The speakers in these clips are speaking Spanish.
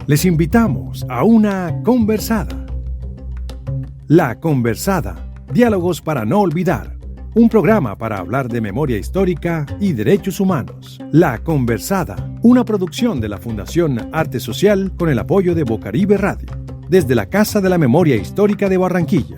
Les invitamos a una conversada. La Conversada, diálogos para no olvidar. Un programa para hablar de memoria histórica y derechos humanos. La Conversada, una producción de la Fundación Arte Social con el apoyo de Bocaribe Radio, desde la Casa de la Memoria Histórica de Barranquilla.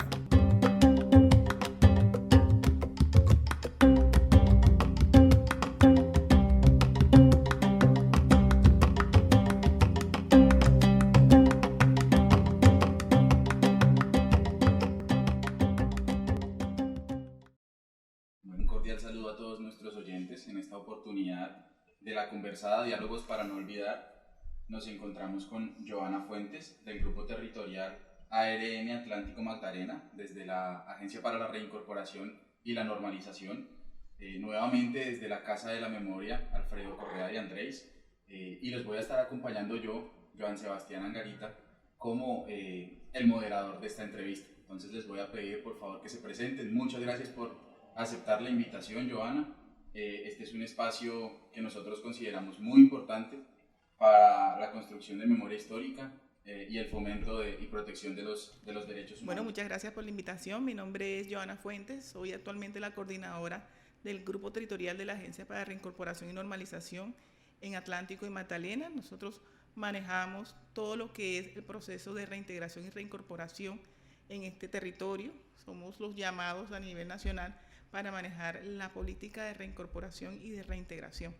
Un cordial saludo a todos nuestros oyentes. En esta oportunidad de la Conversada Diálogos para no olvidar, nos encontramos con Joana Fuentes del Grupo Territorial ARN Atlántico Magdalena, desde la Agencia para la Reincorporación y la Normalización, nuevamente desde la Casa de la Memoria Alfredo Correa de Andrés, y los voy a estar acompañando yo, Joan Sebastián Angarita, como el moderador de esta entrevista. Entonces les voy a pedir por favor que se presenten. Muchas gracias por aceptar la invitación, Joana. Este es un espacio que nosotros consideramos muy importante para la construcción de memoria histórica y el fomento y protección de los derechos humanos. Bueno, muchas gracias por la invitación. Mi nombre es Joana Fuentes, soy actualmente la coordinadora del Grupo Territorial de la Agencia para la Reincorporación y Normalización en Atlántico y Magdalena. Nosotros manejamos todo lo que es el proceso de reintegración y reincorporación en este territorio. Somos los llamados a nivel nacional para manejar la política de reincorporación y de reintegración.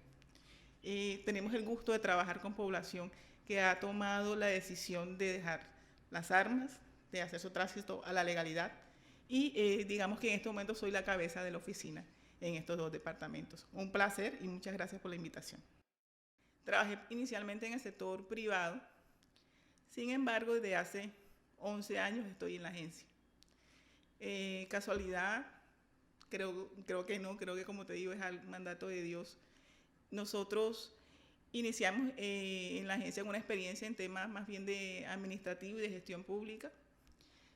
Tenemos el gusto de trabajar con población que ha tomado la decisión de dejar las armas, de hacer su tránsito a la legalidad y digamos que en este momento soy la cabeza de la oficina en estos dos departamentos. Un placer y muchas gracias por la invitación. Trabajé inicialmente en el sector privado, sin embargo desde hace 11 años estoy en la agencia. Casualidad, creo que no, creo que como te digo es al mandato de Dios. Nosotros iniciamos en la agencia una experiencia en temas más bien de administrativo y de gestión pública.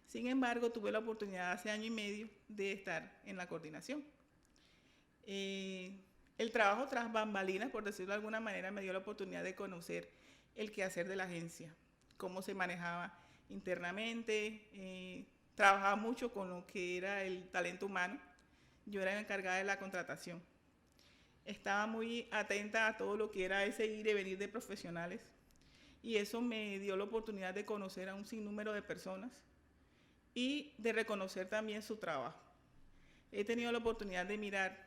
Sin embargo, tuve la oportunidad hace año y medio de estar en la coordinación. El trabajo tras bambalinas, por decirlo de alguna manera, me dio la oportunidad de conocer el quehacer de la agencia, cómo se manejaba internamente. Trabajaba mucho con lo que era el talento humano. Yo era encargada de la contratación. Estaba muy atenta a todo lo que era ese ir y venir de profesionales y eso me dio la oportunidad de conocer a un sinnúmero de personas y de reconocer también su trabajo. He tenido la oportunidad de mirar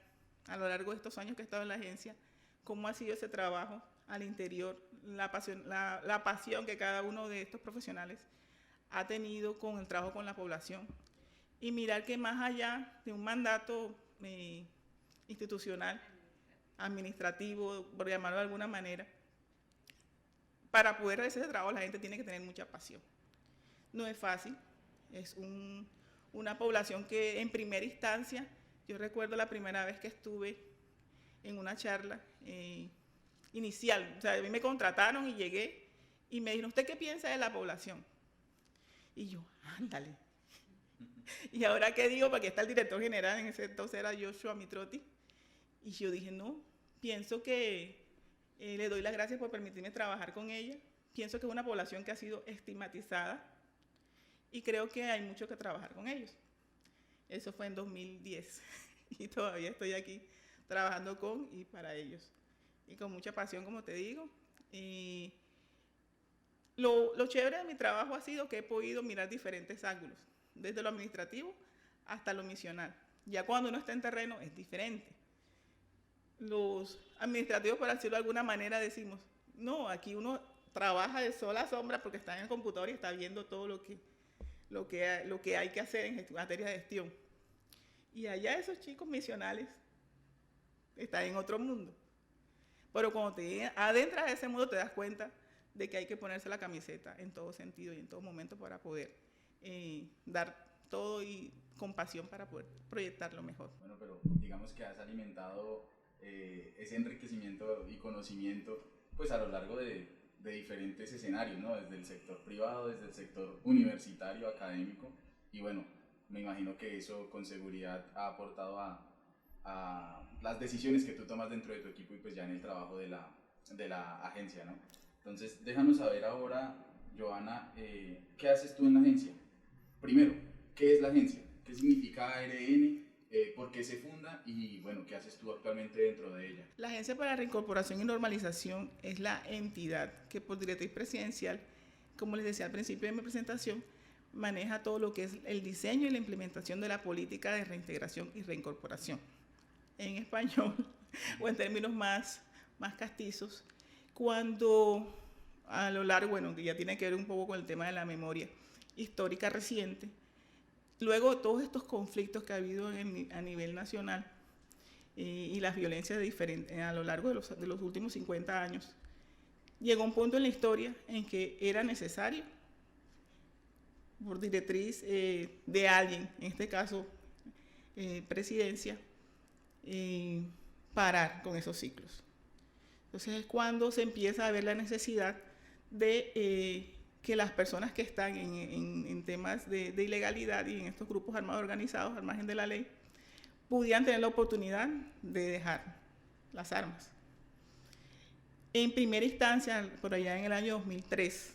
a lo largo de estos años que he estado en la agencia cómo ha sido ese trabajo al interior, la pasión que cada uno de estos profesionales ha tenido con el trabajo con la población y mirar que más allá de un mandato institucional, administrativo, por llamarlo de alguna manera, para poder realizar ese trabajo la gente tiene que tener mucha pasión. No es fácil, es una población que en primera instancia, yo recuerdo la primera vez que estuve en una charla inicial, o sea, a mí me contrataron y llegué y me dijeron, ¿usted qué piensa de la población? Y yo, ándale. ¿Y ahora qué digo? Porque está el director general, en ese entonces era Joshua Mitrotti. Y yo dije, no, pienso que le doy las gracias por permitirme trabajar con ella. Pienso que es una población que ha sido estigmatizada y creo que hay mucho que trabajar con ellos. Eso fue en 2010 y todavía estoy aquí trabajando con y para ellos. Y con mucha pasión, como te digo. Y lo chévere de mi trabajo ha sido que he podido mirar diferentes ángulos, desde lo administrativo hasta lo misional. Ya cuando uno está en terreno es diferente. Los administrativos, por decirlo de alguna manera, decimos, no, aquí uno trabaja de sol a sombra porque está en el computador y está viendo todo lo que hay que hacer en materia de gestión. Y allá esos chicos misionales están en otro mundo. Pero cuando te adentras de ese mundo te das cuenta de que hay que ponerse la camiseta en todo sentido y en todo momento para poder dar todo y con pasión para poder proyectarlo mejor. Bueno, pero digamos que has alimentado ese enriquecimiento y conocimiento pues a lo largo de diferentes escenarios, ¿no? Desde el sector privado, desde el sector universitario, académico, y bueno, me imagino que eso con seguridad ha aportado a a las decisiones que tú tomas dentro de tu equipo y pues ya en el trabajo de la agencia, ¿no? Entonces, déjanos saber ahora, Johanna, ¿qué haces tú en la agencia? Primero, ¿qué es la agencia? ¿Qué significa ARN? ¿Por qué se funda? Y bueno, ¿qué haces tú actualmente dentro de ella? La Agencia para la Reincorporación y Normalización es la entidad que por directriz presidencial, como les decía al principio de mi presentación, maneja todo lo que es el diseño y la implementación de la política de reintegración y reincorporación. En español, o en términos más castizos, cuando a lo largo, bueno, que ya tiene que ver un poco con el tema de la memoria histórica reciente, luego de todos estos conflictos que ha habido a nivel nacional y las violencias a lo largo de los últimos 50 años, llegó un punto en la historia en que era necesario, por directriz de alguien, en este caso presidencia, parar con esos ciclos. Entonces es cuando se empieza a ver la necesidad de que las personas que están en temas de ilegalidad y en estos grupos armados organizados al margen de la ley pudieran tener la oportunidad de dejar las armas. En primera instancia, por allá en el año 2003,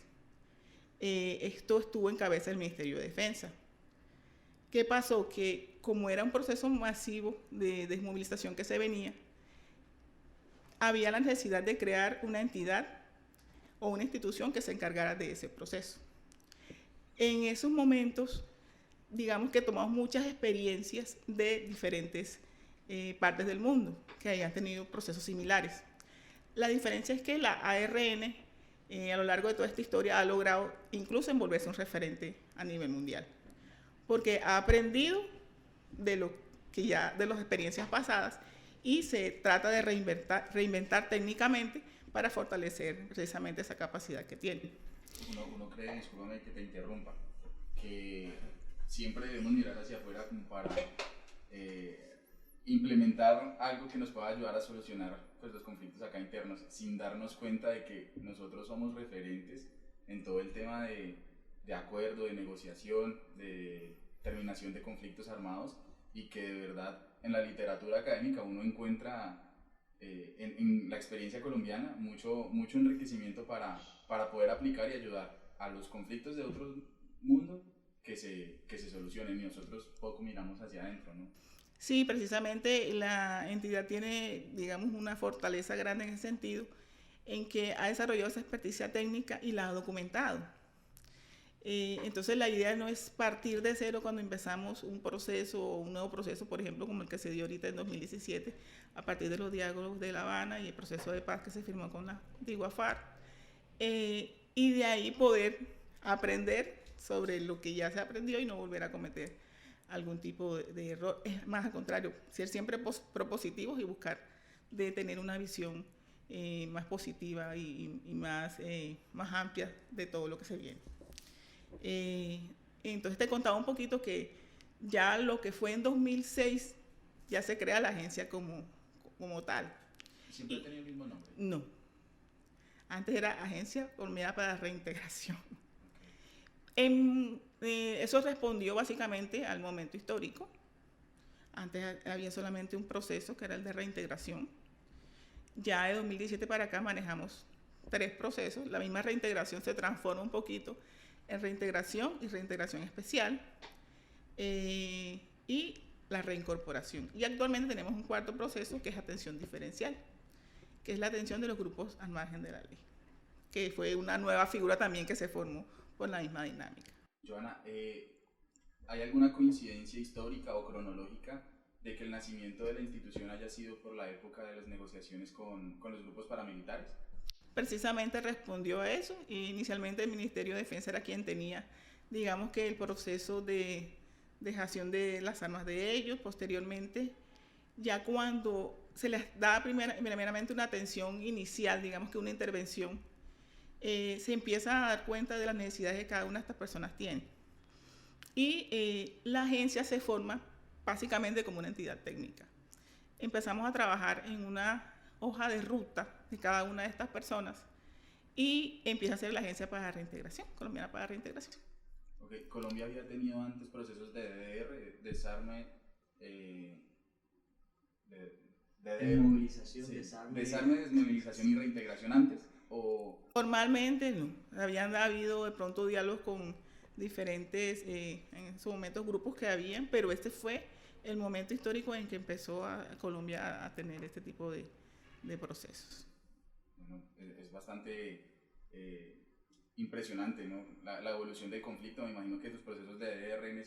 esto estuvo en cabeza del Ministerio de Defensa. ¿Qué pasó? Que como era un proceso masivo de desmovilización que se venía, había la necesidad de crear una entidad o una institución que se encargara de ese proceso. En esos momentos, digamos que tomamos muchas experiencias de diferentes partes del mundo que hayan tenido procesos similares. La diferencia es que la ARN, a lo largo de toda esta historia, ha logrado incluso envolverse un referente a nivel mundial, porque ha aprendido de las experiencias pasadas y se trata de reinventar técnicamente para fortalecer precisamente esa capacidad que tiene. Uno cree, discúlpame que te interrumpa, que siempre debemos mirar hacia afuera como para implementar algo que nos pueda ayudar a solucionar pues, los conflictos acá internos, sin darnos cuenta de que nosotros somos referentes en todo el tema de acuerdo, de negociación, de terminación de conflictos armados, y que de verdad en la literatura académica uno encuentra en la experiencia colombiana mucho enriquecimiento para poder aplicar y ayudar a los conflictos de otro mundo que se solucionen, y nosotros poco miramos hacia adentro, ¿no? Sí, precisamente la entidad tiene, digamos, una fortaleza grande en ese sentido, en que ha desarrollado esa experticia técnica y la ha documentado. Entonces la idea no es partir de cero cuando empezamos un proceso o un nuevo proceso, por ejemplo, como el que se dio ahorita en 2017, a partir de los diálogos de La Habana y el proceso de paz que se firmó con la antigua FARC, y de ahí poder aprender sobre lo que ya se aprendió y no volver a cometer algún tipo de error. Es más al contrario, ser siempre propositivos y buscar de tener una visión más positiva y más amplia de todo lo que se viene. Entonces te contaba un poquito que ya lo que fue en 2006 ya se crea la agencia como tal. ¿Siempre ha tenido el mismo nombre? No. Antes era Agencia Colombiana para la Reintegración. Eso respondió básicamente al momento histórico. Antes había solamente un proceso que era el de reintegración. Ya de 2017 para acá manejamos 3 procesos. La misma reintegración se transforma un poquito en reintegración y reintegración especial y la reincorporación. Y actualmente tenemos un 4º proceso que es atención diferencial, que es la atención de los grupos al margen de la ley, que fue una nueva figura también que se formó por la misma dinámica. Johanna, ¿hay alguna coincidencia histórica o cronológica de que el nacimiento de la institución haya sido por la época de las negociaciones con los grupos paramilitares? Precisamente respondió a eso, y inicialmente el Ministerio de Defensa era quien tenía, digamos que el proceso de dejación de las armas de ellos. Posteriormente, ya cuando se les da primeramente una atención inicial, digamos que una intervención, se empieza a dar cuenta de las necesidades que cada una de estas personas tiene. Y la agencia se forma básicamente como una entidad técnica. Empezamos a trabajar en una hoja de ruta de cada una de estas personas y empieza a ser la Agencia para la Reintegración, Colombiana para la Reintegración. Okay. Colombia había tenido antes procesos de DDR, desarme, Desmovilización, sí, desarme. Desarme, desmovilización y reintegración antes. O Formalmente no, habían habido de pronto diálogos con diferentes, en su momento, grupos que habían, pero este fue el momento histórico en que empezó a Colombia a tener este tipo de procesos. bueno, es bastante impresionante, ¿no? La evolución del conflicto. Me imagino que los procesos de DDR en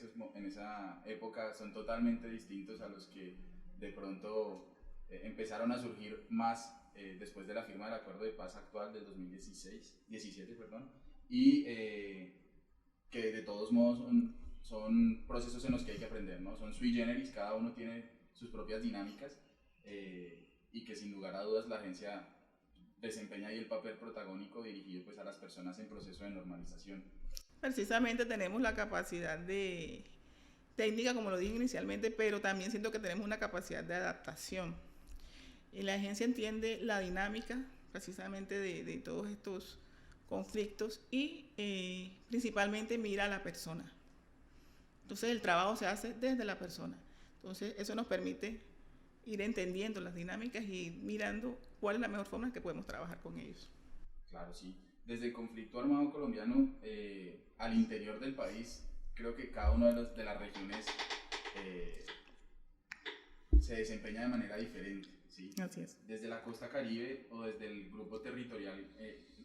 esa época son totalmente distintos a los que de pronto empezaron a surgir más después de la firma del acuerdo de paz actual del 2017, perdón, y que de todos modos son procesos en los que hay que aprender, ¿no? Son sui generis, cada uno tiene sus propias dinámicas y que sin lugar a dudas la agencia desempeña ahí el papel protagónico dirigido pues a las personas en proceso de normalización. Precisamente tenemos la capacidad de técnica, como lo dije inicialmente, pero también siento que tenemos una capacidad de adaptación. Y la agencia entiende la dinámica precisamente de todos estos conflictos y principalmente mira a la persona. Entonces el trabajo se hace desde la persona. Entonces eso nos permite ir entendiendo las dinámicas y ir mirando cuál es la mejor forma en que podemos trabajar con ellos. Claro, sí. Desde el conflicto armado colombiano al interior del país, creo que cada una de las regiones se desempeña de manera diferente, ¿sí? Así es. Desde la costa Caribe o desde el grupo territorial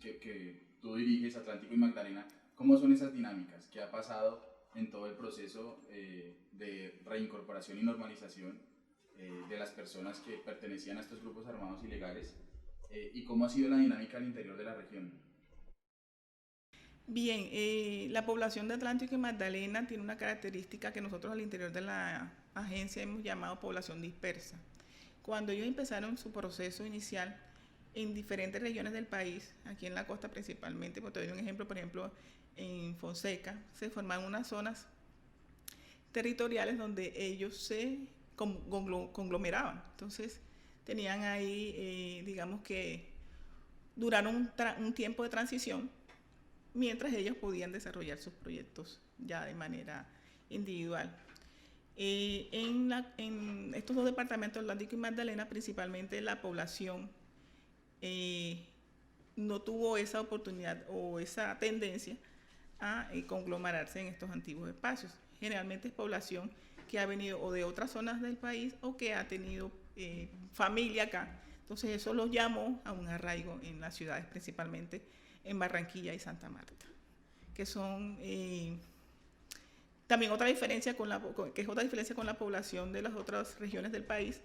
que tú diriges, Atlántico y Magdalena, ¿cómo son esas dinámicas? ¿Qué ha pasado en todo el proceso de reincorporación y normalización de las personas que pertenecían a estos grupos armados ilegales? ¿Y cómo ha sido la dinámica al interior de la región? Bien, la población de Atlántico y Magdalena tiene una característica que nosotros al interior de la agencia hemos llamado población dispersa. Cuando ellos empezaron su proceso inicial en diferentes regiones del país, aquí en la costa principalmente, porque te doy un ejemplo, por ejemplo, en Fonseca, se forman unas zonas territoriales donde ellos se conglomeraban. Entonces, tenían ahí, digamos que duraron un tiempo de transición mientras ellos podían desarrollar sus proyectos ya de manera individual. En estos dos departamentos, Atlántico y Magdalena, principalmente la población no tuvo esa oportunidad o esa tendencia a conglomerarse en estos antiguos espacios. Generalmente es población que ha venido o de otras zonas del país o que ha tenido familia acá. Entonces eso los llamó a un arraigo en las ciudades, principalmente en Barranquilla y Santa Marta, que son también otra diferencia que es otra diferencia con la población de las otras regiones del país.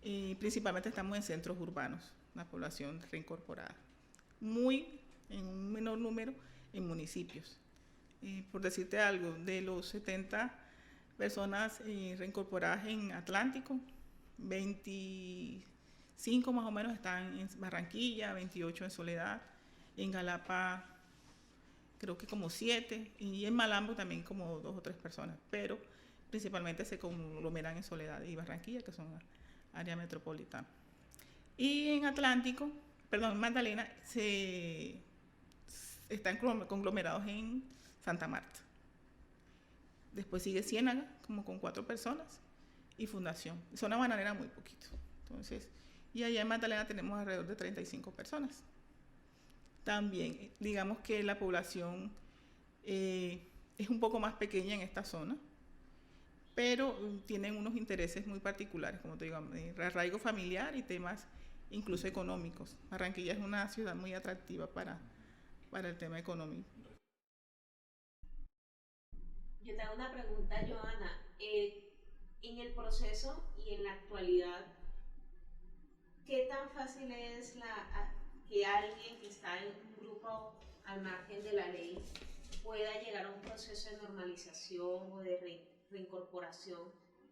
Principalmente estamos en centros urbanos, una población reincorporada, en un menor número en municipios. Por decirte algo, de los 70 personas reincorporadas en Atlántico, 25 más o menos están en Barranquilla, 28 en Soledad, en Galapa creo que como 7 y en Malambo también como 2 o 3 personas, pero principalmente se conglomeran en Soledad y Barranquilla, que son área metropolitana. Y en Magdalena están conglomerados en Santa Marta. Después sigue Ciénaga, como con 4 personas, y Fundación. Zona Bananera muy poquito. Entonces, y allá en Magdalena tenemos alrededor de 35 personas. También, digamos que la población es un poco más pequeña en esta zona, pero tienen unos intereses muy particulares, como te digo, arraigo familiar y temas incluso económicos. Barranquilla es una ciudad muy atractiva para el tema económico. Yo te hago una pregunta, Joana. En el proceso y en la actualidad, ¿qué tan fácil es que alguien que está en un grupo al margen de la ley pueda llegar a un proceso de normalización o de reincorporación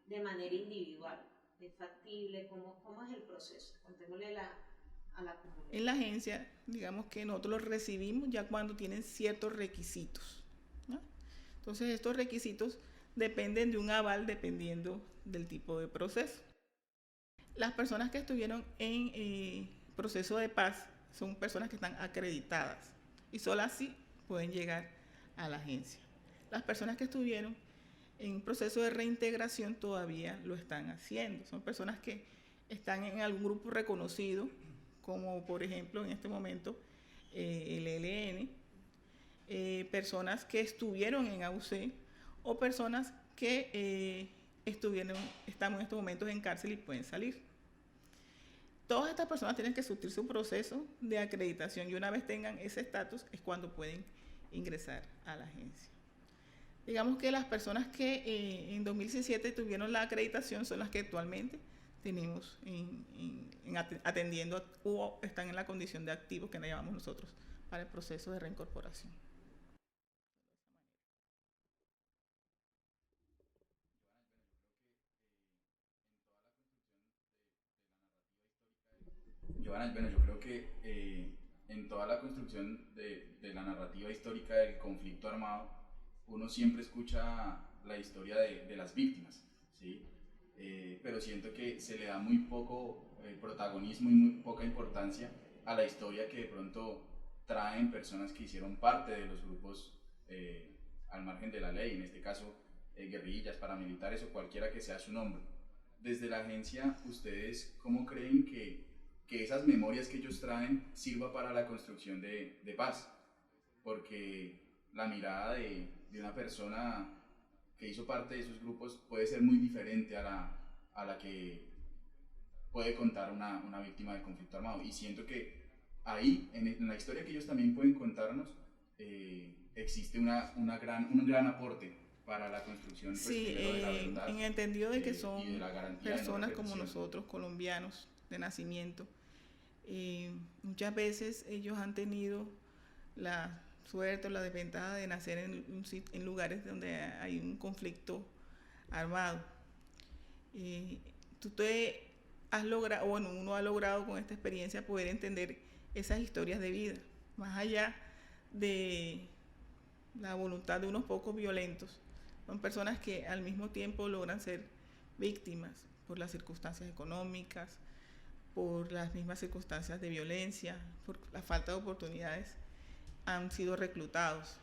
de manera individual? ¿Es factible? ¿Cómo es el proceso? Contémosle a la comunidad. En la agencia, digamos que nosotros los recibimos ya cuando tienen ciertos requisitos, ¿no? Entonces estos requisitos dependen de un aval dependiendo del tipo de proceso. Las personas que estuvieron en proceso de paz son personas que están acreditadas y solo así pueden llegar a la agencia. Las personas que estuvieron en un proceso de reintegración todavía lo están haciendo. Son personas que están en algún grupo reconocido, como por ejemplo en este momento el ELN, personas que estuvieron en AUC o personas que están en estos momentos en cárcel y pueden salir. Todas estas personas tienen que surtir su proceso de acreditación y una vez tengan ese estatus es cuando pueden ingresar a la agencia. Digamos que las personas que en 2017 tuvieron la acreditación son las que actualmente tenemos atendiendo o están en la condición de activos que le llamamos nosotros para el proceso de reincorporación. Giovanna, bueno, yo creo que en toda la construcción de la narrativa histórica del conflicto armado, uno siempre escucha la historia de las víctimas, ¿sí? Pero siento que se le da muy poco protagonismo y muy poca importancia a la historia que de pronto traen personas que hicieron parte de los grupos al margen de la ley, en este caso guerrillas, paramilitares o cualquiera que sea su nombre. Desde la agencia, ¿ustedes cómo creen que esas memorias que ellos traen sirva para la construcción de paz? Porque la mirada de una persona que hizo parte de esos grupos puede ser muy diferente a la que puede contar una víctima del conflicto armado. Y siento que ahí, en la historia que ellos también pueden contarnos, existe un gran aporte para la construcción, pues, sí, de la verdad, en el entendido de que son y de la garantía personas de no como nosotros, colombianos de nacimiento. Muchas veces ellos han tenido la suerte o la desventaja de nacer en lugares donde hay un conflicto armado. Tú te has logrado, bueno, uno ha logrado con esta experiencia poder entender esas historias de vida, más allá de la voluntad de unos pocos violentos. Son personas que al mismo tiempo logran ser víctimas por las circunstancias económicas, por las mismas circunstancias de violencia, por la falta de oportunidades, han sido reclutados.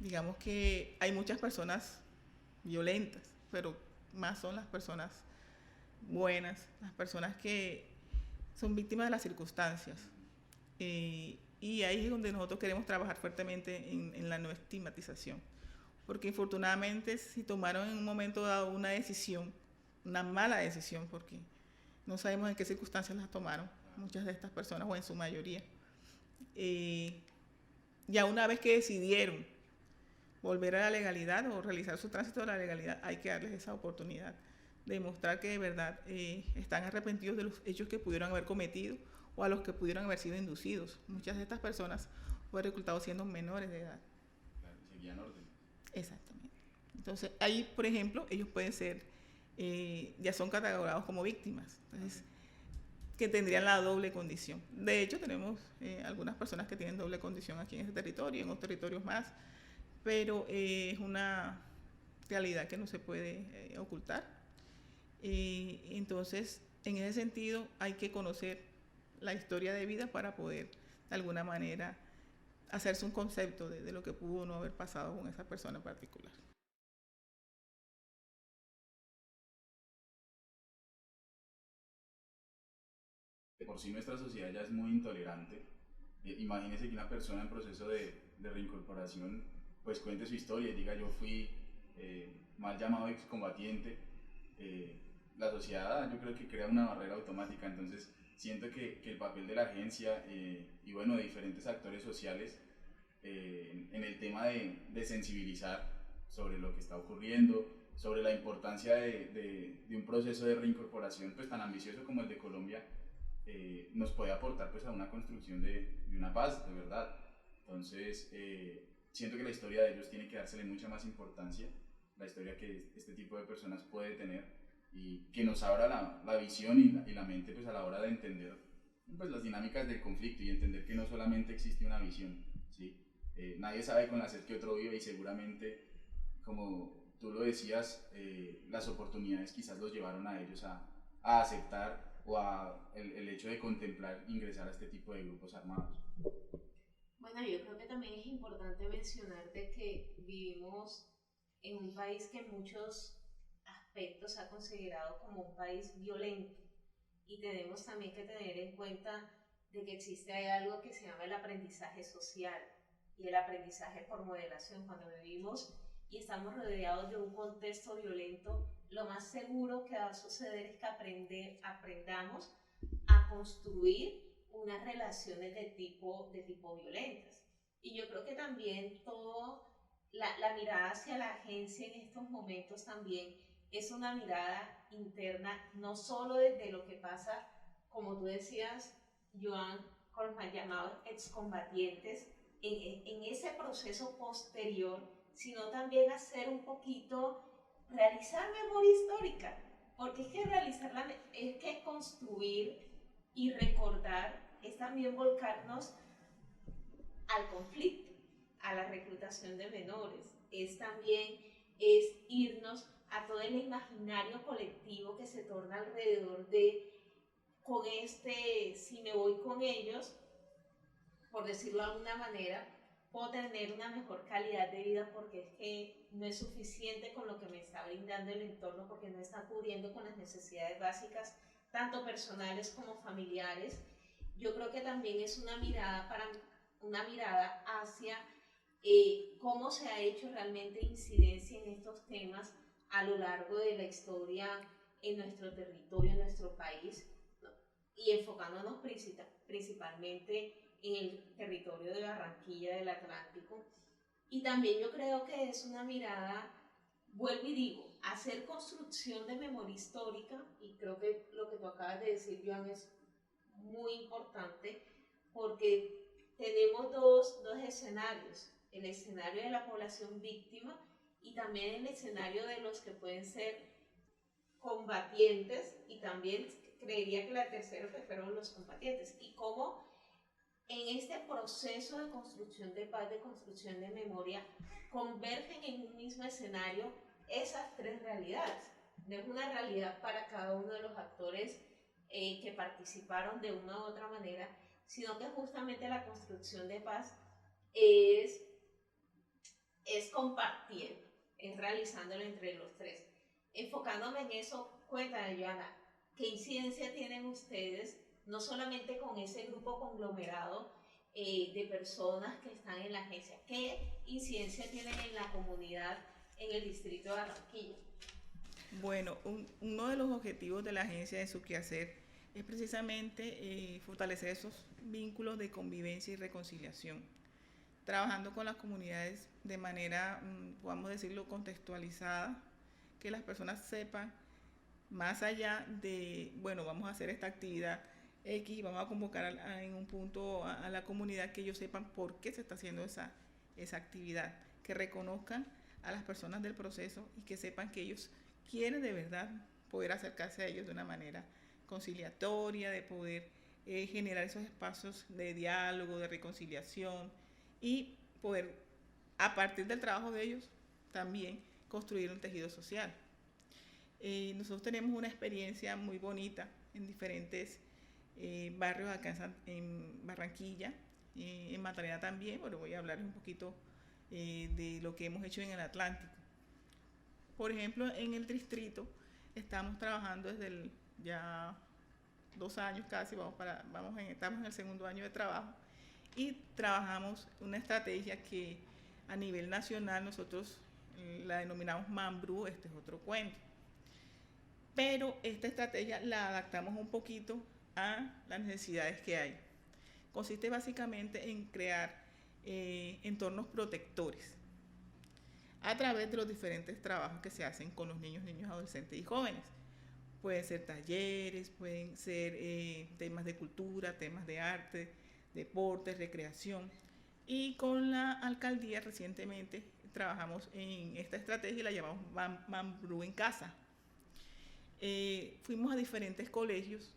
Digamos que hay muchas personas violentas, pero más son las personas buenas, las personas que son víctimas de las circunstancias. Y ahí es donde nosotros queremos trabajar fuertemente en la no estigmatización. Porque infortunadamente si tomaron en un momento dado una decisión, una mala decisión, porque no sabemos en qué circunstancias las tomaron muchas de estas personas o en su mayoría. Ya una vez que decidieron volver a la legalidad o realizar su tránsito de la legalidad, hay que darles esa oportunidad de demostrar que de verdad están arrepentidos de los hechos que pudieron haber cometido o a los que pudieron haber sido inducidos. Muchas de estas personas fueron reclutados siendo menores de edad. Claro, seguían orden. Exactamente. Entonces, ahí, por ejemplo, ellos pueden ser, ya son catalogados como víctimas. Entonces, que tendrían la doble condición. De hecho, tenemos algunas personas que tienen doble condición aquí en este territorio y en otros territorios más, pero es una realidad que no se puede ocultar. Entonces, en ese sentido, hay que conocer la historia de vida para poder, de alguna manera, hacerse un concepto de lo que pudo no haber pasado con esa persona en particular. De por sí nuestra sociedad ya es muy intolerante. Imagínese que una persona en proceso de reincorporación pues cuente su historia y diga yo fui mal llamado excombatiente. La sociedad yo creo que crea una barrera automática, entonces siento que el papel de la agencia y bueno, de diferentes actores sociales en el tema de sensibilizar sobre lo que está ocurriendo, sobre la importancia de un proceso de reincorporación pues tan ambicioso como el de Colombia, nos puede aportar pues a una construcción de una paz, de verdad. Entonces, siento que la historia de ellos tiene que dársele mucha más importancia, la historia que este tipo de personas puede tener y que nos abra la visión y la mente pues a la hora de entender pues las dinámicas del conflicto y entender que no solamente existe una visión, ¿sí? Nadie sabe con la sed que otro vive y seguramente, como tú lo decías, las oportunidades quizás los llevaron a ellos a aceptar o el hecho de contemplar ingresar a este tipo de grupos armados. Bueno, yo creo que también es importante mencionar de que vivimos en un país que en muchos aspectos se ha considerado como un país violento, y tenemos también que tener en cuenta de que existe algo que se llama el aprendizaje social y el aprendizaje por modelación. Cuando vivimos y estamos rodeados de un contexto violento, lo más seguro que va a suceder es que aprendamos a construir unas relaciones de tipo violentas. Y yo creo que también la mirada hacia la agencia en estos momentos también es una mirada interna, no solo desde lo que pasa, como tú decías, Joan, con los mal llamados excombatientes, en ese proceso posterior, sino también hacer un poquito, realizar memoria histórica, porque es que construir y recordar es también volcarnos al conflicto, a la reclutación de menores, es irnos a todo el imaginario colectivo que se torna alrededor de, si me voy con ellos, por decirlo de alguna manera, puedo tener una mejor calidad de vida, porque es que no es suficiente con lo que me está brindando el entorno, porque no está cubriendo con las necesidades básicas, tanto personales como familiares. Yo creo que también es una mirada hacia cómo se ha hecho realmente incidencia en estos temas a lo largo de la historia en nuestro territorio, en nuestro país, ¿no? Y enfocándonos principalmente en el territorio de Barranquilla, del Atlántico. Y también yo creo que es una mirada, vuelvo y digo, hacer construcción de memoria histórica, y creo que lo que tú acabas de decir, Joan, es muy importante, porque tenemos dos escenarios: el escenario de la población víctima y también el escenario de los que pueden ser combatientes, y también creería que la tercera pues fueron los combatientes, y cómo en este proceso de construcción de paz, de construcción de memoria, convergen en un mismo escenario esas tres realidades. No es una realidad para cada uno de los actores que participaron de una u otra manera, sino que justamente la construcción de paz es compartiendo, es realizándolo entre los tres. Enfocándome en eso, cuéntame, Joana, ¿qué incidencia tienen ustedes, no solamente con ese grupo conglomerado de personas que están en la agencia, qué incidencia tienen en la comunidad en el distrito de Barranquilla? Bueno, uno de los objetivos de la agencia de su quehacer es precisamente fortalecer esos vínculos de convivencia y reconciliación, trabajando con las comunidades de manera, podamos decirlo, contextualizada, que las personas sepan, más allá de, bueno, vamos a hacer esta actividad X, vamos a convocar en un punto a la comunidad, que ellos sepan por qué se está haciendo esa actividad, que reconozcan a las personas del proceso y que sepan que ellos quieren de verdad poder acercarse a ellos de una manera conciliatoria, de poder generar esos espacios de diálogo, de reconciliación, y poder, a partir del trabajo de ellos, también construir un tejido social. Nosotros tenemos una experiencia muy bonita en diferentes barrios acá en Barranquilla, en Magdalena también. Bueno, voy a hablarles un poquito de lo que hemos hecho en el Atlántico. Por ejemplo, en el distrito estamos trabajando desde ya 2 años casi, estamos en el segundo año de trabajo, y trabajamos una estrategia que a nivel nacional nosotros la denominamos Mambrú, este es otro cuento. Pero esta estrategia la adaptamos un poquito a las necesidades que hay. Consiste básicamente en crear entornos protectores a través de los diferentes trabajos que se hacen con los niños, adolescentes y jóvenes. Pueden ser talleres, pueden ser temas de cultura, temas de arte, deportes, recreación. Y con la alcaldía recientemente trabajamos en esta estrategia y la llamamos Mambrú en Casa. Fuimos a diferentes colegios.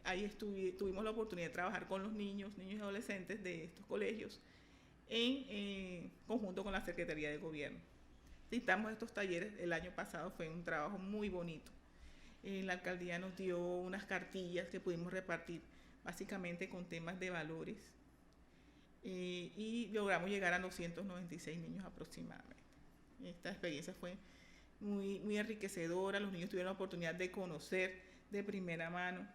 Ahí tuvimos la oportunidad de trabajar con los niños y adolescentes de estos colegios en conjunto con la Secretaría de Gobierno. Dictamos estos talleres el año pasado, fue un trabajo muy bonito. La alcaldía nos dio unas cartillas que pudimos repartir básicamente con temas de valores, y logramos llegar a 296 niños aproximadamente. Esta experiencia fue muy enriquecedora. Los niños tuvieron la oportunidad de conocer de primera mano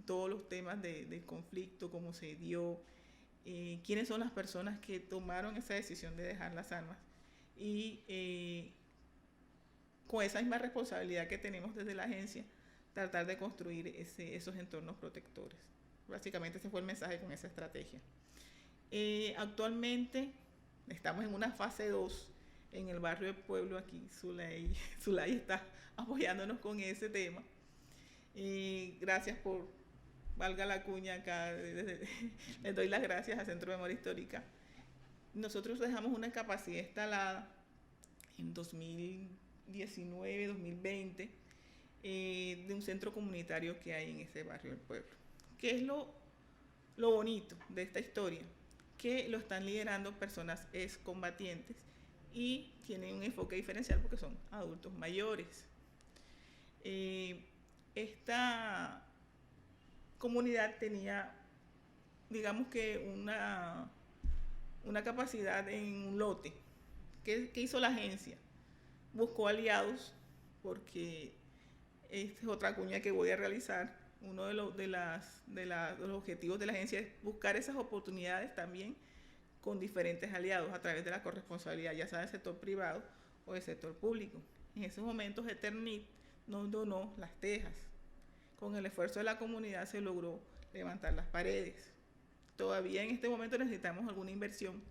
todos los temas del conflicto, cómo se dio, quiénes son las personas que tomaron esa decisión de dejar las armas y con esa misma responsabilidad que tenemos desde la agencia, tratar de construir esos entornos protectores. Básicamente ese fue el mensaje con esa estrategia. Actualmente estamos en una fase 2 en el barrio del pueblo aquí. Zulay está apoyándonos con ese tema. Gracias por, valga la cuña acá, les doy las gracias al Centro de Memoria Histórica. Nosotros dejamos una capacidad instalada en 2019, 2020, de un centro comunitario que hay en ese barrio del pueblo. ¿Qué es lo bonito de esta historia? Que lo están liderando personas excombatientes y tienen un enfoque diferencial porque son adultos mayores. Esta comunidad tenía, digamos que una capacidad en un lote. ¿Qué hizo la agencia? Buscó aliados, porque esta es otra cuña que voy a realizar. Uno de los objetivos de la agencia es buscar esas oportunidades también con diferentes aliados a través de la corresponsabilidad, ya sea del sector privado o del sector público. En esos momentos Eternit nos donó las tejas. Con el esfuerzo de la comunidad se logró levantar las paredes. Todavía en este momento necesitamos alguna inversión.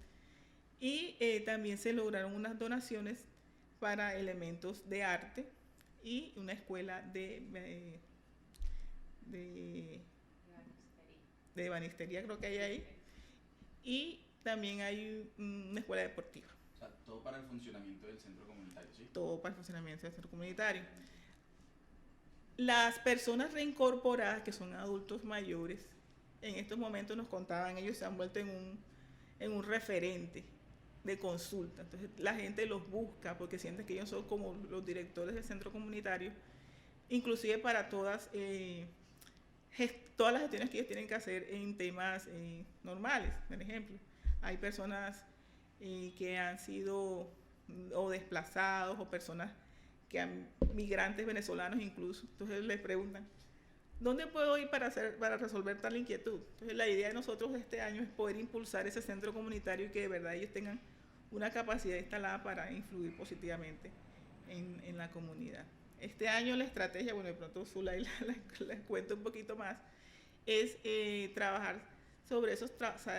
Y también se lograron unas donaciones para elementos de arte y una escuela de ebanistería, creo que hay ahí. Y también hay una escuela deportiva. O sea, todo para el funcionamiento del centro comunitario, ¿sí? Todo para el funcionamiento del centro comunitario. Las personas reincorporadas, que son adultos mayores, en estos momentos nos contaban, ellos se han vuelto en un referente de consulta. Entonces la gente los busca porque sienten que ellos son como los directores del centro comunitario, inclusive para todas las gestiones que ellos tienen que hacer en temas normales. Por ejemplo, hay personas que han sido o desplazados o personas que migrantes venezolanos incluso. Entonces les preguntan, ¿dónde puedo ir para resolver tal inquietud? Entonces la idea de nosotros este año es poder impulsar ese centro comunitario y que de verdad ellos tengan una capacidad instalada para influir positivamente en la comunidad. Este año la estrategia, bueno, de pronto Zulay les cuento un poquito más, es trabajar sobre esos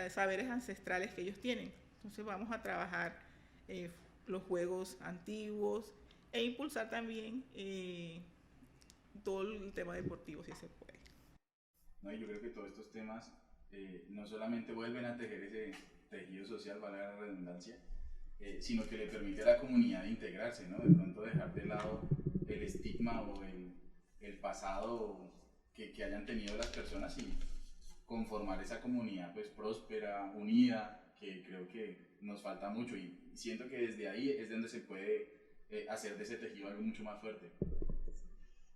saberes ancestrales que ellos tienen. Entonces vamos a trabajar los juegos antiguos e impulsar también todo el tema deportivo, si se puede. No, yo creo que todos estos temas no solamente vuelven a tejer ese tejido social, valga la redundancia, sino que le permite a la comunidad integrarse, ¿no? De pronto dejar de lado el estigma o el pasado que hayan tenido las personas y conformar esa comunidad pues próspera, unida, que creo que nos falta mucho y siento que desde ahí es donde se puede hacer de ese tejido algo mucho más fuerte.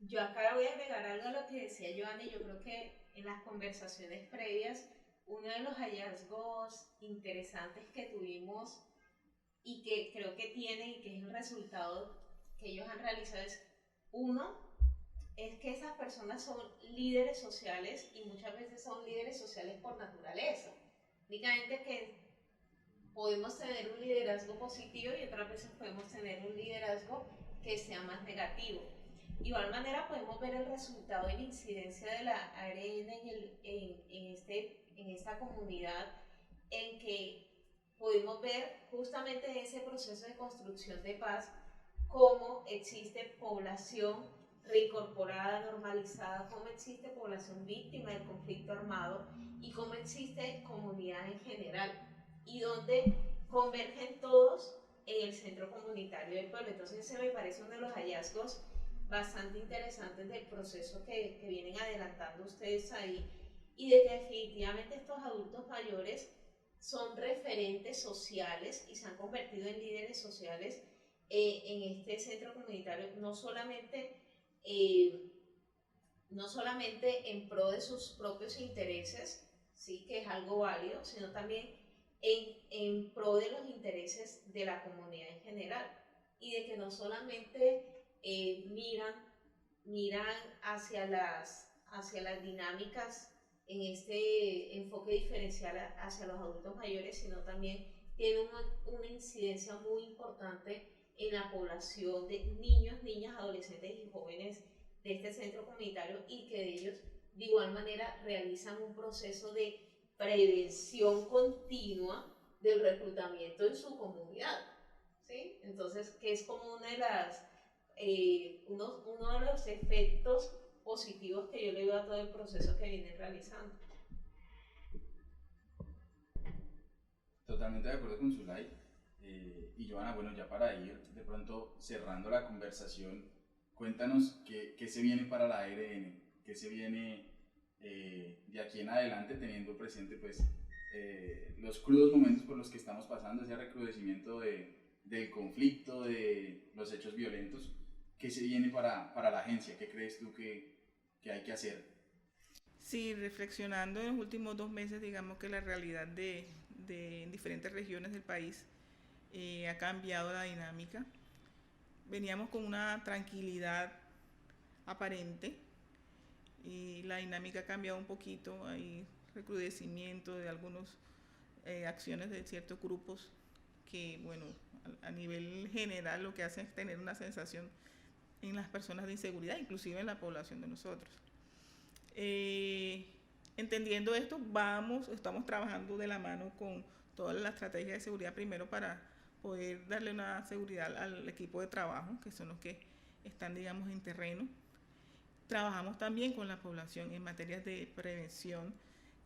Yo acá voy a agregar algo a lo que decía Joana, y yo creo que en las conversaciones previas, uno de los hallazgos interesantes que tuvimos y que creo que tienen y que es el resultado que ellos han realizado es, uno, es que esas personas son líderes sociales y muchas veces son líderes sociales por naturaleza. Únicamente que podemos tener un liderazgo positivo y otras veces podemos tener un liderazgo que sea más negativo. De igual manera podemos ver el resultado y la incidencia de la ARN en esta comunidad, en que pudimos ver justamente ese proceso de construcción de paz, cómo existe población reincorporada, normalizada, cómo existe población víctima del conflicto armado y cómo existe comunidad en general, y donde convergen todos en el centro comunitario del pueblo. Entonces ese me parece uno de los hallazgos bastante interesantes del proceso que vienen adelantando ustedes ahí, y de que definitivamente estos adultos mayores son referentes sociales y se han convertido en líderes sociales en este centro comunitario, no solamente en pro de sus propios intereses, ¿sí? Que es algo válido, sino también en pro de los intereses de la comunidad en general. y de que no solamente miran hacia las dinámicas en este enfoque diferencial hacia los adultos mayores, sino también tiene una incidencia muy importante en la población de niños, niñas, adolescentes y jóvenes de este centro comunitario, y que de ellos de igual manera realizan un proceso de prevención continua del reclutamiento en su comunidad, ¿sí? Entonces, que es como uno de los efectos positivos que yo le veo a todo el proceso que vienen realizando. Totalmente de acuerdo con Zulay. Y Joana, bueno, ya para ir de pronto cerrando la conversación, cuéntanos qué se viene para la ARN, qué se viene de aquí en adelante, teniendo presente pues los crudos momentos por los que estamos pasando, ese recrudecimiento del conflicto, de los hechos violentos. ¿Qué se viene para la agencia? ¿Qué crees tú que hay que hacer? Sí, reflexionando en los últimos 2 meses, digamos que la realidad de diferentes regiones del país ha cambiado la dinámica. Veníamos con una tranquilidad aparente y la dinámica ha cambiado un poquito. Hay recrudecimiento de algunas acciones de ciertos grupos que, bueno, a nivel general lo que hace es tener una sensación en las personas de inseguridad, inclusive en la población de nosotros. Entendiendo esto, estamos trabajando de la mano con toda la estrategia de seguridad, primero para poder darle una seguridad al equipo de trabajo, que son los que están, digamos, en terreno. Trabajamos también con la población en materias de prevención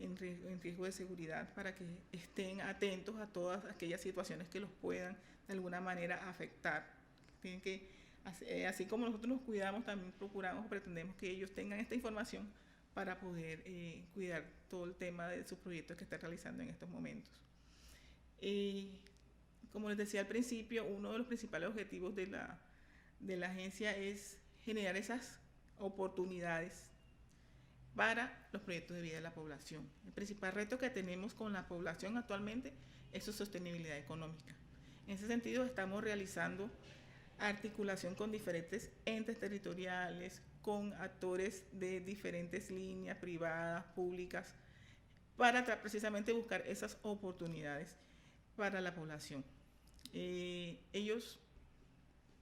en riesgo de seguridad, para que estén atentos a todas aquellas situaciones que los puedan de alguna manera afectar. Tienen que, así como nosotros nos cuidamos, también procuramos o pretendemos que ellos tengan esta información para poder cuidar todo el tema de sus proyectos que están realizando en estos momentos. Como les decía al principio, uno de los principales objetivos de la agencia es generar esas oportunidades para los proyectos de vida de la población. El principal reto que tenemos con la población actualmente es su sostenibilidad económica. En ese sentido, estamos realizando articulación con diferentes entes territoriales, con actores de diferentes líneas privadas, públicas, para precisamente buscar esas oportunidades para la población. Ellos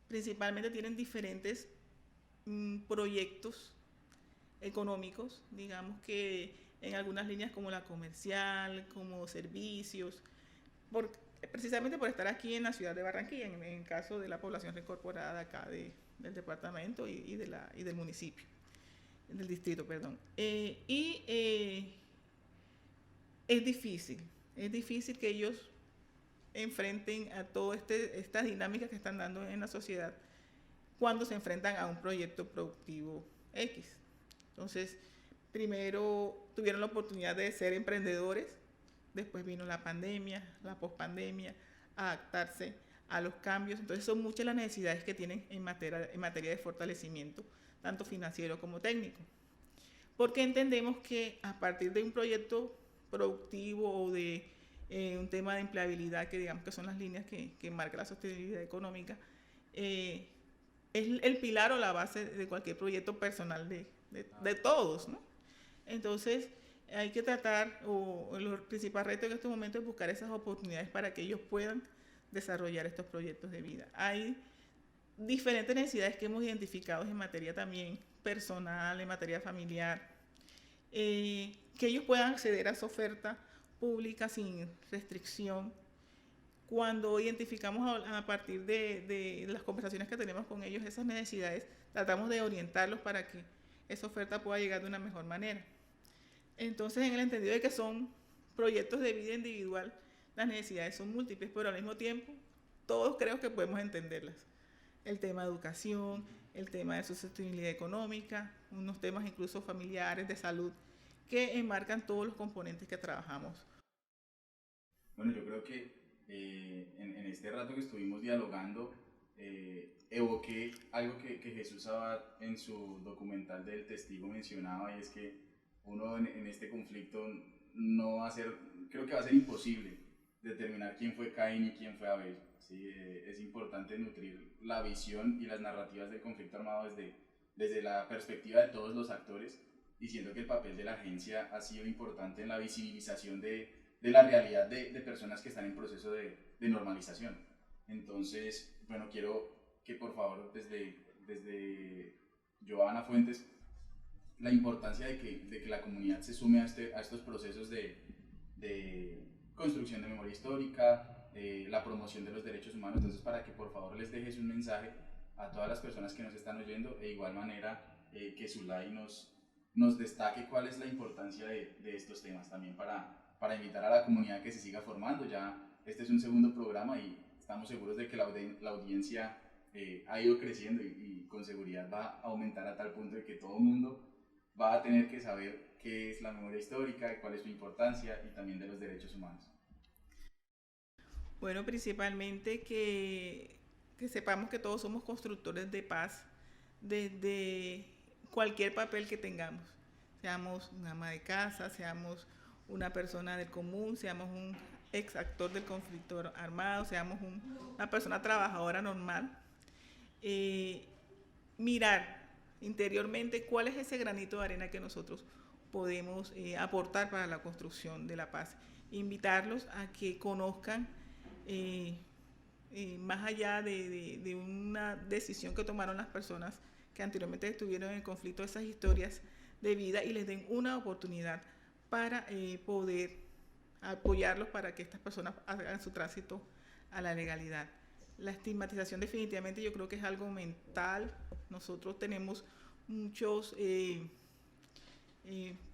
principalmente tienen diferentes proyectos económicos, digamos que en algunas líneas como la comercial, como servicios, precisamente por estar aquí en la ciudad de Barranquilla, en el caso de la población reincorporada de acá del departamento y del municipio, del distrito, perdón. Es difícil que ellos enfrenten a todas estas dinámicas que están dando en la sociedad cuando se enfrentan a un proyecto productivo X. Entonces, primero tuvieron la oportunidad de ser emprendedores, después vino la pandemia, la pospandemia, adaptarse a los cambios. Entonces, son muchas las necesidades que tienen en materia de fortalecimiento, tanto financiero como técnico. Porque entendemos que a partir de un proyecto productivo o de un tema de empleabilidad, que digamos que son las líneas que marca la sostenibilidad económica, es el pilar o la base de cualquier proyecto personal de todos, ¿no? Entonces, hay que tratar, o el principal reto en este momento es buscar esas oportunidades para que ellos puedan desarrollar estos proyectos de vida. Hay diferentes necesidades que hemos identificado en materia también personal, en materia familiar, que ellos puedan acceder a esa oferta pública sin restricción. Cuando identificamos a partir de las conversaciones que tenemos con ellos esas necesidades, tratamos de orientarlos para que esa oferta pueda llegar de una mejor manera. Entonces, en el entendido de que son proyectos de vida individual, las necesidades son múltiples, pero al mismo tiempo todos creo que podemos entenderlas. El tema de educación, el tema de sostenibilidad económica, unos temas incluso familiares, de salud, que enmarcan todos los componentes que trabajamos. Bueno, yo creo que en este rato que estuvimos dialogando, evoqué algo que Jesús Abad en su documental del Testigo mencionaba, y es que uno en este conflicto no va a ser, creo que va a ser imposible determinar quién fue Caín y quién fue Abel. ¿Sí? Es importante nutrir la visión y las narrativas del conflicto armado desde la perspectiva de todos los actores, diciendo que el papel de la agencia ha sido importante en la visibilización de la realidad de personas que están en proceso de normalización. Entonces, bueno, quiero que por favor desde Johanna Fuentes, la importancia de que la comunidad se sume a estos procesos de construcción de memoria histórica, la promoción de los derechos humanos. Entonces, para que por favor les dejes un mensaje a todas las personas que nos están oyendo, de igual manera que Zulay nos destaque cuál es la importancia de estos temas, también para invitar a la comunidad que se siga formando. Ya este es un segundo programa y estamos seguros de que la audiencia ha ido creciendo y con seguridad va a aumentar a tal punto de que todo el mundo va a tener que saber qué es la memoria histórica, cuál es su importancia y también de los derechos humanos. Bueno, principalmente que sepamos que todos somos constructores de paz desde cualquier papel que tengamos. Seamos una ama de casa, seamos una persona del común, seamos un ex actor del conflicto armado, seamos una persona trabajadora normal. Mirar interiormente cuál es ese granito de arena que nosotros podemos aportar para la construcción de la paz. Invitarlos a que conozcan más allá de una decisión que tomaron las personas que anteriormente estuvieron en el conflicto, esas historias de vida, y les den una oportunidad para poder apoyarlos para que estas personas hagan su tránsito a la legalidad. La estigmatización definitivamente yo creo que es algo mental. Nosotros tenemos muchos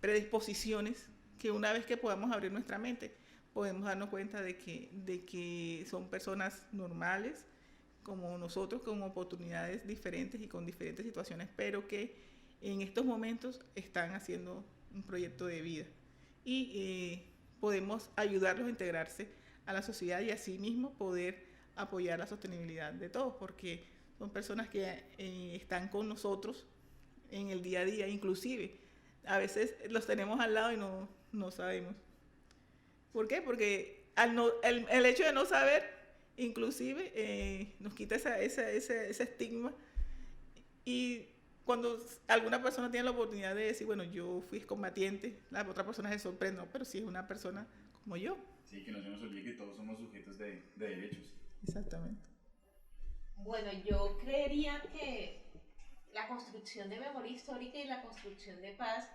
predisposiciones que una vez que podamos abrir nuestra mente podemos darnos cuenta de que son personas normales como nosotros, con oportunidades diferentes y con diferentes situaciones, pero que en estos momentos están haciendo un proyecto de vida y podemos ayudarlos a integrarse a la sociedad y así mismo poder apoyar la sostenibilidad de todos, porque son personas que están con nosotros en el día a día, inclusive a veces los tenemos al lado y no sabemos. ¿Por qué? Porque el hecho de no saber, inclusive, nos quita ese estigma, y cuando alguna persona tiene la oportunidad de decir, bueno, yo fui combatiente, la otra persona se sorprende, no, pero sí es una persona como yo. Sí, que no se nos olvide que todos somos sujetos de derechos. Exactamente. Bueno, yo creería que la construcción de memoria histórica y la construcción de paz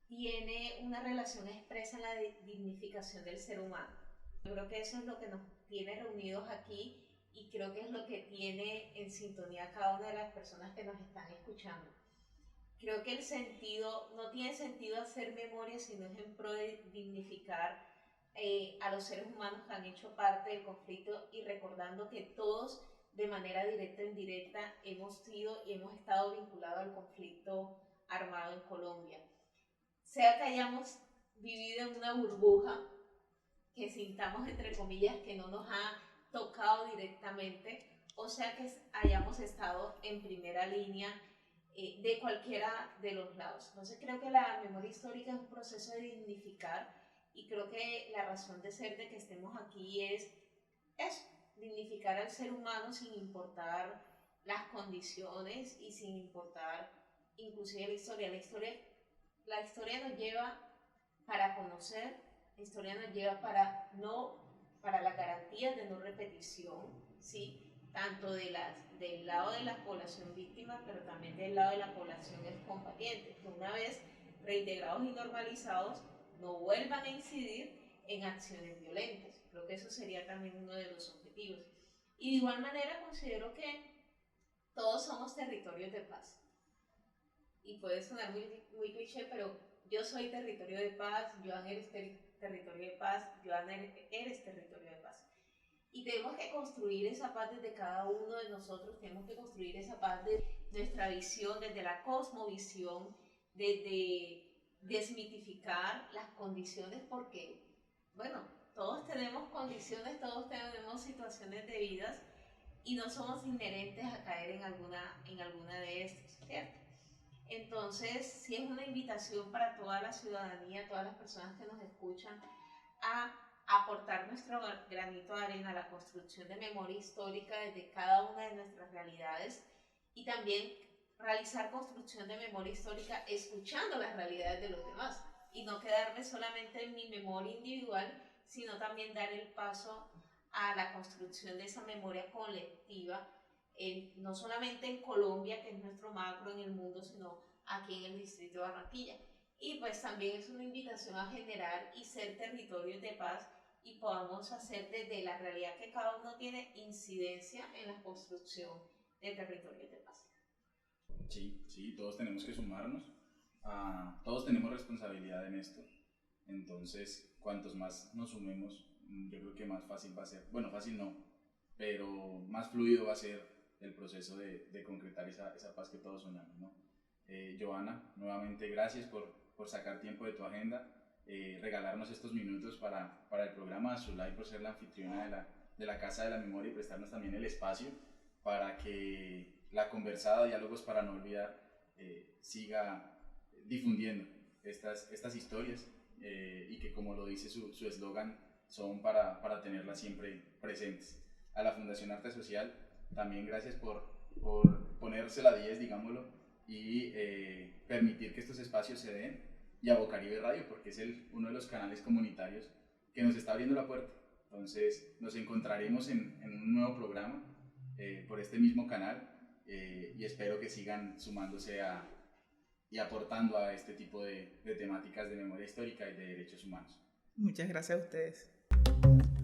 tiene una relación expresa en la dignificación del ser humano. Yo creo que eso es lo que nos tiene reunidos aquí y creo que es lo que tiene en sintonía a cada una de las personas que nos están escuchando. Creo que el sentido, no tiene sentido hacer memoria si no es en pro de dignificar a los seres humanos que han hecho parte del conflicto y recordando que todos de manera directa o indirecta hemos sido y hemos estado vinculados al conflicto armado en Colombia. Sea que hayamos vivido en una burbuja, que sintamos entre comillas que no nos ha tocado directamente, o sea que hayamos estado en primera línea de cualquiera de los lados. Entonces creo que la memoria histórica es un proceso de dignificar y creo que la razón de ser de que estemos aquí es eso, dignificar al ser humano sin importar las condiciones y sin importar inclusive la historia. La historia nos lleva para conocer, la historia nos lleva para la garantía de no repetición, ¿sí? Tanto del lado de la población víctima, pero también del lado de la población excombatiente, que una vez reintegrados y normalizados no vuelvan a incidir en acciones violentas. Creo que eso sería también uno de los objetivos. Y de igual manera considero que todos somos territorios de paz. Y puede sonar muy cliché, pero yo soy territorio de paz, Joan eres territorio de paz, Joan eres territorio de paz. Y tenemos que construir esa paz desde cada uno de nosotros, tenemos que construir esa paz desde nuestra visión, desde la cosmovisión, desde desmitificar las condiciones, porque, bueno, todos tenemos condiciones, todos tenemos situaciones de vidas y no somos inherentes a caer en alguna de estas, ¿cierto? Entonces, sí es una invitación para toda la ciudadanía, todas las personas que nos escuchan, a aportar nuestro granito de arena a la construcción de memoria histórica desde cada una de nuestras realidades y también realizar construcción de memoria histórica escuchando las realidades de los demás y no quedarme solamente en mi memoria individual, sino también dar el paso a la construcción de esa memoria colectiva, no solamente en Colombia, que es nuestro macro en el mundo, sino aquí en el distrito de Barranquilla. Y pues también es una invitación a generar y ser territorios de paz y podamos hacer desde la realidad que cada uno tiene incidencia en la construcción de territorios de paz. Sí, todos tenemos que sumarnos, todos tenemos responsabilidad en esto, entonces cuantos más nos sumemos, yo creo que más fácil va a ser, bueno, fácil no, pero más fluido va a ser el proceso de concretar esa paz que todos soñamos, ¿no? Johanna, nuevamente gracias por sacar tiempo de tu agenda, regalarnos estos minutos para el programa, Zulay por ser la anfitriona de la Casa de la Memoria y prestarnos también el espacio para que la conversada Diálogos para no olvidar siga difundiendo estas historias y que, como lo dice su eslogan, son para tenerlas siempre presentes. A la Fundación Arte Social también gracias por ponérsela a 10, digámoslo, y permitir que estos espacios se den, y a Bocaribe Radio porque es uno de los canales comunitarios que nos está abriendo la puerta. Entonces nos encontraremos en un nuevo programa por este mismo canal y espero que sigan sumándose y aportando a este tipo de temáticas de memoria histórica y de derechos humanos. Muchas gracias a ustedes.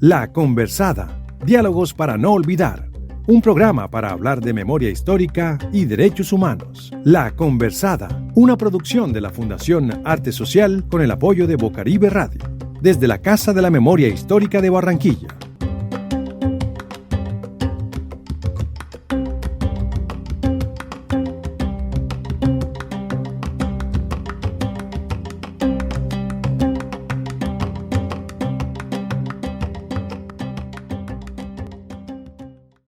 La Conversada, diálogos para no olvidar. Un programa para hablar de memoria histórica y derechos humanos. La Conversada, una producción de la Fundación Arte Social con el apoyo de Bocaribe Radio, desde la Casa de la Memoria Histórica de Barranquilla.